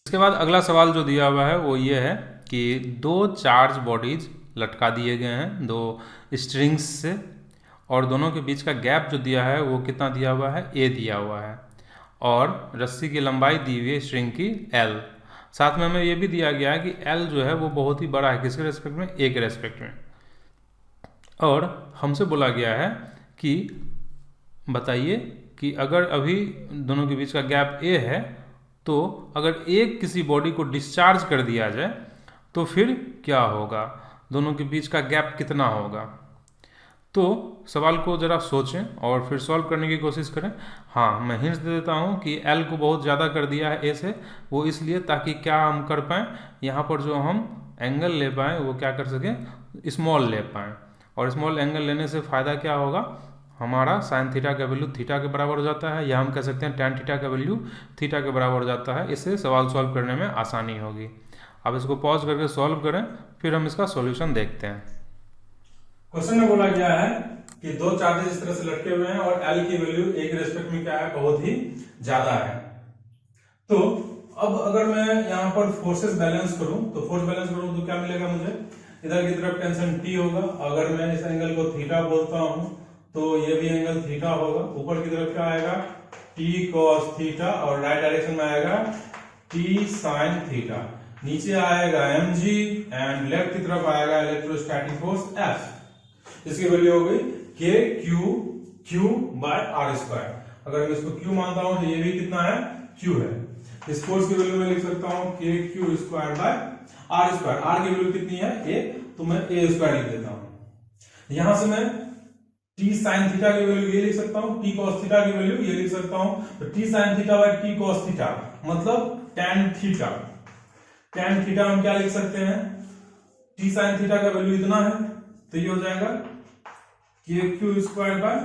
इसके बाद अगला सवाल जो दिया हुआ है वो ये है कि दो चार्ज बॉडीज लटका दिए गए हैं दो स्ट्रिंग्स से, और दोनों के बीच का गैप जो दिया है वो कितना दिया हुआ है, a दिया हुआ है, और रस्सी की लंबाई दी हुई है स्ट्रिंग की l। साथ में हमें ये भी दिया गया है कि l जो है वो बहुत ही बड़ा है, किसके रेस्पेक्ट में, a के रेस्पेक्ट में। और हमसे बोला गया है कि बताइए कि अगर अभी दोनों के बीच का गैप a है, तो अगर एक किसी बॉडी को डिस्चार्ज कर दिया जाए तो फिर क्या होगा, दोनों के बीच का गैप कितना होगा। तो सवाल को ज़रा सोचें और फिर सॉल्व करने की कोशिश करें। हाँ, मैं हिंट्स दे देता हूँ कि L को बहुत ज़्यादा कर दिया है A से, वो इसलिए ताकि क्या हम कर पाएँ, यहाँ पर जो हम एंगल ले पाएँ वो क्या कर सकें, स्मॉल ले पाएँ। और स्मॉल एंगल लेने से फ़ायदा क्या होगा, हमारा साइन थीटा का वैल्यू थीटा के बराबर हो जाता है, या हम कह सकते हैं टैन थीटा का वैल्यू थीटा के बराबर हो जाता है। इससे सवाल सॉल्व करने में आसानी होगी। अब इसको पॉज करके सॉल्व करें, फिर हम इसका सॉल्यूशन देखते हैं। क्वेश्चन में बोला गया है कि दो चार्जेस इस तरह से लटके हुए हैं और L की वैल्यू A के रेस्पेक्ट में क्या है, बहुत ही ज्यादा है। तो अब अगर मैं यहाँ पर फोर्सेस बैलेंस करूं तो क्या मिलेगा मुझे, इधर की तरफ टेंशन T होगा। अगर मैं इस एंगल को थीटा बोलता हूं तो ये भी एंगल थीटा होगा। ऊपर की तरफ क्या आएगा, T cos थीटा, और राइट डायरेक्शन में आएगा T sin थीटा। नीचे आएगा mg एंड लेफ्ट की तरफ आएगा इलेक्ट्रोस्टैटिक फोर्स F। इसकी वैल्यू हो गई k q by R square. अगर मैं इसको q मानता हूं तो ये भी कितना है, q है। इस फोर्स की वैल्यू मैं लिख सकता हूं k q square by R square. R की वैल्यू कितनी है, a, तो मैं a स्क्वायर लिख देता हूं। यहां से मैं t sin थीटा की वैल्यू ये लिख सकता हूं, t cos थीटा की वैल्यू ये लिख सकता हूं। तो t sin theta by t cos theta मतलब tan थीटा। tan थीटा हम क्या लिख सकते हैं, t sin थीटा का वैल्यू इतना है, तो ये हो जाएगा k q square bye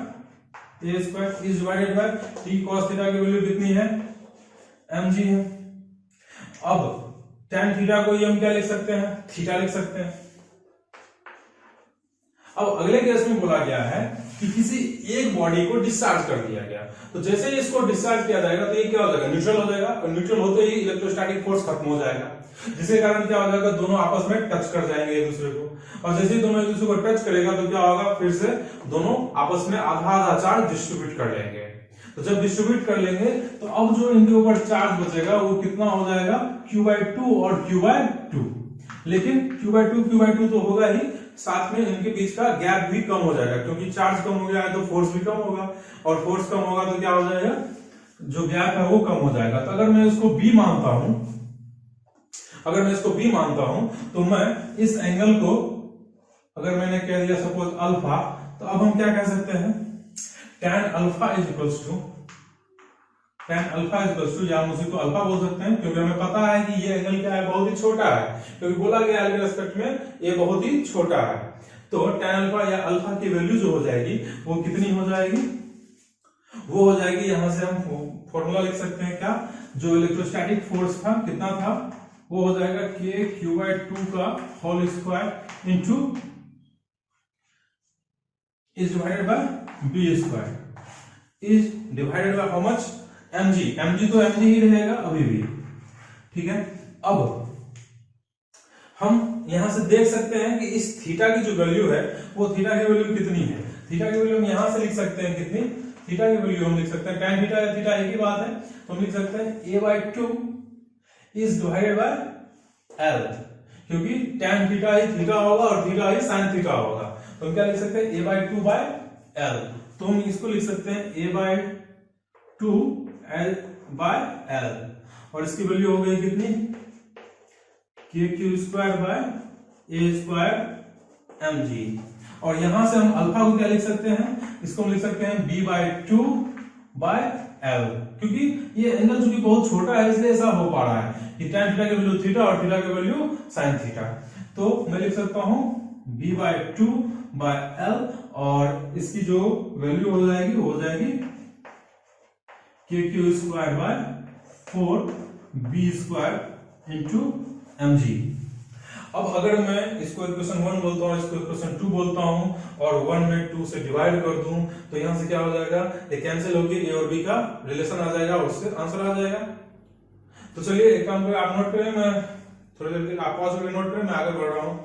a square is divided bye t cos theta की वैल्यू कितनी है, mg है। अब tan थीटा को ये हम क्या लिख सकते हैं, थीटा लिख सकते हैं। अब अगले केस में बोला गया है कि किसी एक बॉडी को डिस्चार्ज कर दिया गया, तो जैसे ही इसको डिस्चार्ज किया जाएगा तो ये क्या हो जाएगा, न्यूट्रल हो जाएगा, और न्यूट्रल होते ही इलेक्ट्रोस्टैटिक फोर्स खत्म हो जाएगा, जिसके कारण क्या हो जाएगा, दोनों आपस में टच कर जाएंगे एक दूसरे को। और जैसे ही दोनों एक दूसरे को टच करेगा तो क्या होगा, फिर से दोनों आपस में आधा आधा चार्ज डिस्ट्रीब्यूट कर लेंगे। तो जब डिस्ट्रीब्यूट कर लेंगे तो अब जो इनके ऊपर चार्ज बचेगा वो कितना हो जाएगा, q/2 और q/2। लेकिन q/2 तो होगा ही, साथ में इनके बीच का गैप भी कम हो जाएगा, क्योंकि चार्ज कम हो गया है तो फोर्स भी कम होगा, और फोर्स कम होगा तो क्या हो जाएगा, जो गैप है वो कम हो जाएगा। तो अगर मैं इसको b मानता हूं, तो मैं इस एंगल को, अगर मैंने कह दिया सपोज अल्फा, तो अब हम क्या कह सकते हैं, tan alpha is equals to, या हम उसी को अल्फा बोल सकते हैं, क्योंकि हमें पता है कि ये एंगल क्या है, बहुत ही छोटा है, क्योंकि बोला गया है रेस्पेक्ट में ये बहुत ही छोटा है। तो tan अल्फा या अल्फा की वैल्यू जो हो जाएगी वो कितनी हो जाएगी, वो हो जाएगी, यहां से हम फॉर्मूला लिख सकते हैं क्या, जो इलेक्ट्रोस्टैटिक फोर्स था कितना था, वो हो जाएगा k q/2 का whole square into is divided by b स्क्वायर, is divided by how much, mg तो mg ही रहेगा अभी भी, ठीक है। अब हम यहां से देख सकते हैं कि इस थीटा की जो वैल्यू है वो थीटा की वैल्यू कितनी है, थीटा की वैल्यू हम यहां से लिख सकते हैं कितनी, थीटा की वैल्यू हम लिख सकते हैं, tan थीटा या थीटा एक ही बात है, तो हम लिख सकते हैं a/2 is divided bye l, क्योंकि tan थीटा ही थीटा होगा और थीटा ही sin थीटा होगा, तो हम क्या लिख सकते हैं a/2 बाय l। तो हम इसको लिख सकते हैं a/2 l बाय l, और इसकी वैल्यू हो गई कितनी, k q square bye a square mg। और यहां से हम अल्फा को क्या लिख सकते हैं, इसको हम लिख सकते हैं b/2 बाय l, क्योंकि ये एंगल चूंकि बहुत छोटा है इसलिए ऐसा हो पा रहा है कि tan थीटा की वैल्यू थीटा और थीटा की वैल्यू sin थीटा। तो मैं लिख सकता हूं b/2 बाय l, और इसकी जो वैल्यू हो जाएगी वो हो जाएगी k q square bye 4b square into mg। अब अगर मैं इसको इक्वेशन 1 बोलता हूं, इसको इक्वेशन 2 बोलता हूं, और 1 में 2 से डिवाइड कर दूं, तो यहां से क्या हो जाएगा, ये कैंसिल होकर a और b का रिलेशन आ जाएगा और उससे आंसर आ जाएगा। तो चलिए एक काम करें, आप नोट करें, मैं थोड़ी देर के आप पॉज करके नोट करें, मैं आगे बढ़ रहा हूं।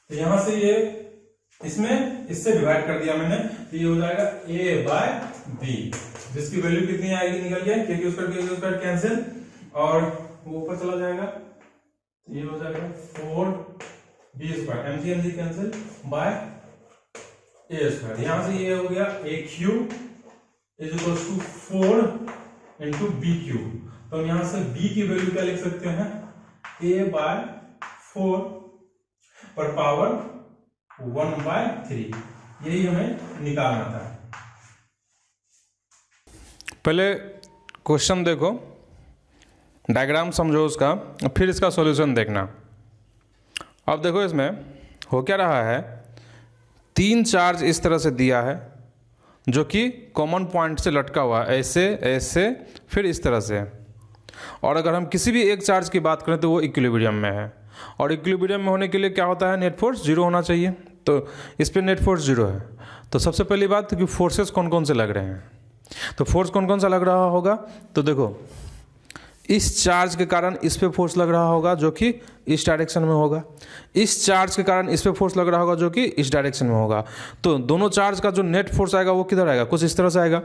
तो यहां से ये इसमें इससे डिवाइड कर दिया मैंने, तो ये हो जाएगा a बाय b, जिसकी वैल्यू कितनी आएगी निकल के के क्यू स्क्वायर कैंसिल, और वो ऊपर चला जाएगा, तो ये हो जाएगा 4b square, mg cancel by a square. यहां से ये हो गया aq is equal to 4 into B Q. तो हम यहां से b की वैल्यू क्या लिख सकते हैं, a बाय 4 पर पावर 1/3, यही हमें निकालना था। पहले क्वेश्चन देखो, डायग्राम समझो उसका, फिर इसका सॉल्यूशन देखना। अब देखो इसमें हो क्या रहा है, 3 चार्ज इस तरह से दिया है जो कि कॉमन पॉइंट से लटका हुआ है, ऐसे ऐसे फिर इस तरह से। और अगर हम किसी भी एक चार्ज की बात करें तो वो इक्विलिब्रियम में है, और इक्विलिब्रियम में होने के लिए क्या होता है, नेट फोर्स 0 होना चाहिए। तो इस पे नेट फोर्स 0 है। तो सबसे पहली बात कि फोर्सेस कौन कौन से लग रहे हैं, तो फोर्स कौन कौन सा लग रहा होगा, तो देखो इस चार्ज के कारण इस पे फोर्स लग रहा होगा जो कि इस डायरेक्शन में होगा, इस चार्ज के कारण इस पे फोर्स लग रहा होगा जो कि इस डायरेक्शन में होगा। तो दोनों चार्ज का जो नेट फोर्स आएगा वो किधर आएगा, कुछ इस तरह से आएगा।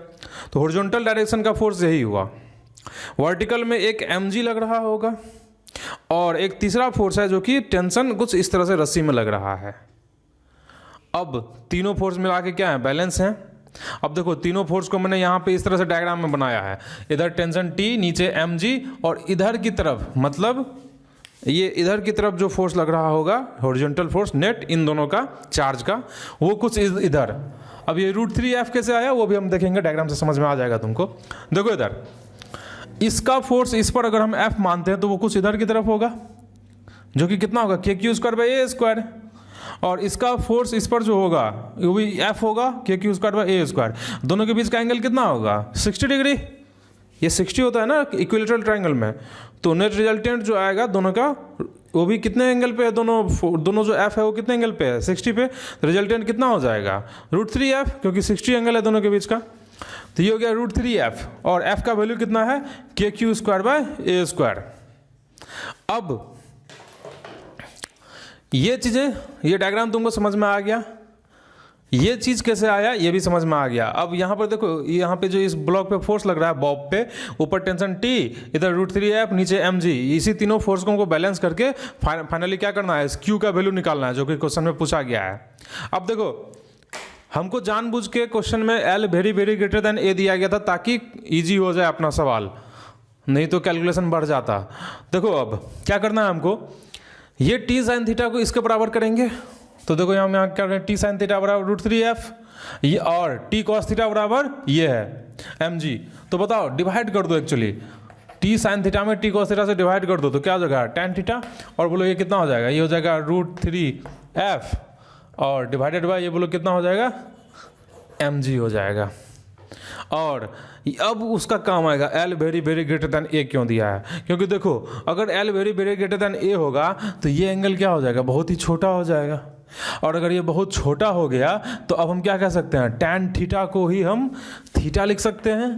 तो हॉरिजॉन्टल डायरेक्शन का फोर्स यही हुआ। वर्टिकल में एक mg लग रहा होगा, और एक तीसरा फोर्स है जो कि टेंशन कुछ इस तरह से रस्सी में लग रहा है। अब तीनों फोर्स मिला के क्या है, बैलेंस है। अब देखो तीनों फोर्स को मैंने यहाँ पे इस तरह से डायग्राम में बनाया है, इधर टेंशन T, नीचे mg, और इधर की तरफ मतलब ये इधर की तरफ जो फोर्स लग रहा होगा हॉरिजॉन्टल फोर्स नेट इन दोनों का चार्ज का, वो कुछ इधर। अब ये √3f कैसे आया वो भी हम देखेंगे, डायग्राम से समझ में आ जाएगा तुमको। देखो इधर इसका फोर्स इस पर अगर हम f मानते हैं तो वो कुछ इधर की तरफ होगा जो कि कितना होगा, के Q square by A square. और इसका फोर्स इस पर जो होगा वो भी f होगा, के Q square by A square. दोनों के बीच का एंगल कितना होगा, 60 डिग्री। ये 60 होता है ना इक्विलेटरल ट्रायंगल में। तो नेट रिजल्टेंट जो आएगा दोनों का वो भी कितने एंगल पे है, दोनों जो f है वो कितने एंगल पे है, 60 पे। तो रिजल्टेंट कितना हो जाएगा, √3f, क्योंकि 60 एंगल है दोनों के बीच का। तो ये हो गया √3f, और f का वैल्यू कितना है, के Q square by A square. अब ये चीज़ें, ये डायग्राम तुमको समझ में आ गया, ये चीज़ कैसे आया ये भी समझ में आ गया। अब यहाँ पर देखो, यहाँ पे जो इस ब्लॉक पे फोर्स लग रहा है बॉब पे, ऊपर टेंशन T, इधर √3f, नीचे mg, इसी तीनों फोर्स को हमको बैलेंस करके फाइनली क्या करना है, इस Q का वैल्यू निकालना है जो कि क्वेश्चन में पूछा गया है। अब देखो हमको जानबूझ के क्वेश्चन में L very very greater than A दिया गया था ताकि ईजी हो जाए अपना सवाल, नहीं तो कैलकुलेशन बढ़ जाता। देखो अब क्या करना है हमको, ये T sin थीटा को इसके बराबर करेंगे। तो देखो यहाँ क्या करें, T sin थीटा बराबर √3f, ये और T cos थीटा बराबर ये है mg। तो बताओ डिवाइड कर दो, एक्चुअली T sin थीटा में T cos थीटा से डिवाइड कर दो तो क्या हो जाएगा, tan थीटा। और बोलो ये कितना हो जाएगा, ये हो जाएगा √3f, और डिवाइडेड बाय ये बोलो कितना हो जाएगा, mg हो जाएगा। और अब उसका काम आएगा L very very greater than A क्यों दिया है, क्योंकि देखो अगर L very very greater than A होगा तो ये एंगल क्या हो जाएगा, बहुत ही छोटा हो जाएगा। और अगर ये बहुत छोटा हो गया तो अब हम क्या कह सकते हैं, tan थीटा को ही हम थीटा लिख सकते हैं,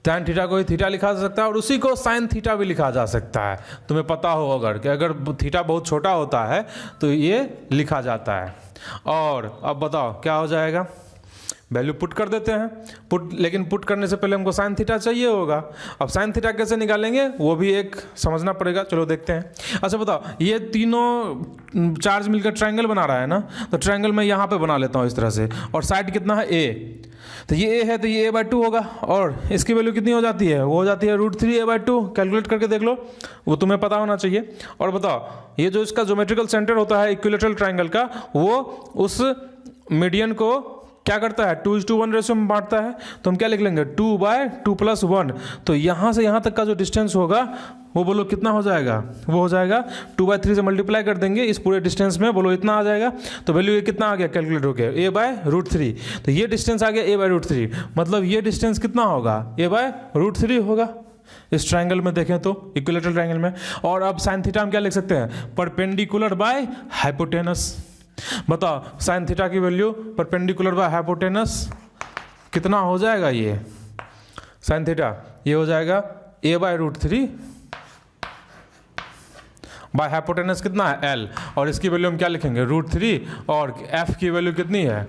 tan थीटा को ही थीटा लिखा जा सकता है, और उसी को sin थीटा भी लिखा जा सकता है। तुम्हें पता हो अगर कि अगर थीटा बहुत छोटा होता है तो ये लिखा जाता है। और अब बताओ क्या हो जाएगा, वैल्यू पुट कर देते हैं, लेकिन पुट करने से पहले हमको sin थीटा चाहिए होगा। अब sin थीटा कैसे निकालेंगे वो भी एक समझना पड़ेगा, चलो देखते हैं। अच्छा बताओ, ये तीनों चार्ज मिलकर ट्रायंगल बना रहा है ना, तो ट्रायंगल मैं यहाँ पे बना लेता हूँ इस तरह से, और साइड कितना है a, तो ये a है तो ये a/2 होगा, और इसकी वैल्यू कितनी हो जाती है, वो हो जाती है √3a/2। कैलकुलेट करके देख लो, वो तुम्हें पता होना चाहिए। और बताओ ये जो इसका ज्योमेट्रिकल सेंटर होता है इक्विलेटरल ट्रायंगल का, वो उस मीडियन को क्या करता है 2:1 रेशियो में बांटता है, तो हम क्या लिख लेंगे 2/2+1। तो यहाँ से यहाँ तक का जो डिस्टेंस होगा वो बोलो कितना हो जाएगा, वो हो जाएगा 2/3 से मल्टीप्लाई कर देंगे इस पूरे डिस्टेंस में, बोलो इतना आ जाएगा। तो वैल्यू ये कितना आ गया कैलकुलेट होकर a/√3। तो ये डिस्टेंस आ गया a/√3, मतलब ये डिस्टेंस कितना होगा a/√3 होगा इस ट्रायंगल में देखें तो, इक्विलेटरल ट्रायंगल में। और अब साइन थीटा हम क्या लिख सकते हैं, परपेंडिकुलर बाय हाइपोटेनस। बताओ साइन थीटा की वैल्यू परपेंडिकुलर बाय हाइपोटेनस कितना हो जाएगा, ये साइन थीटा ये हो जाएगा a/√3 बाय हाइपोटेनस कितना है l, और इसकी वैल्यू हम क्या लिखेंगे √3, और f की वैल्यू कितनी है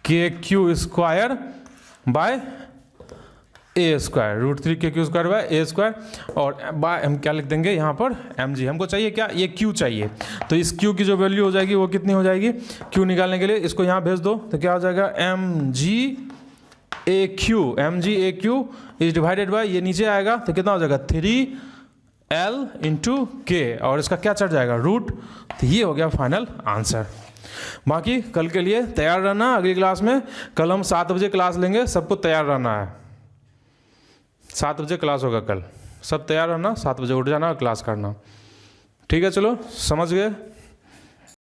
KQ² bye a², √3 KQ² bye a², और बाय हम क्या लिख देंगे यहाँ पर mg। हमको चाहिए क्या, ये q चाहिए, तो इस q की जो वैल्यू हो जाएगी वो कितनी हो जाएगी, q निकालने के लिए इसको यहाँ भेज दो तो क्या हो जाएगा mg AQ is divided bye, ये नीचे आएगा तो कितना हो जाएगा 3l × k, और इसका क्या चढ़ जाएगा रूट। तो ये हो गया फाइनल आंसर। बाकी कल के लिए तैयार रहना, अगली क्लास में कल हम 7 बजे क्लास लेंगे, सबको तैयार रहना है, 7 बजे क्लास होगा कल, सब तैयार रहना, 7 बजे उठ जाना और क्लास करना। ठीक है, चलो समझ गए।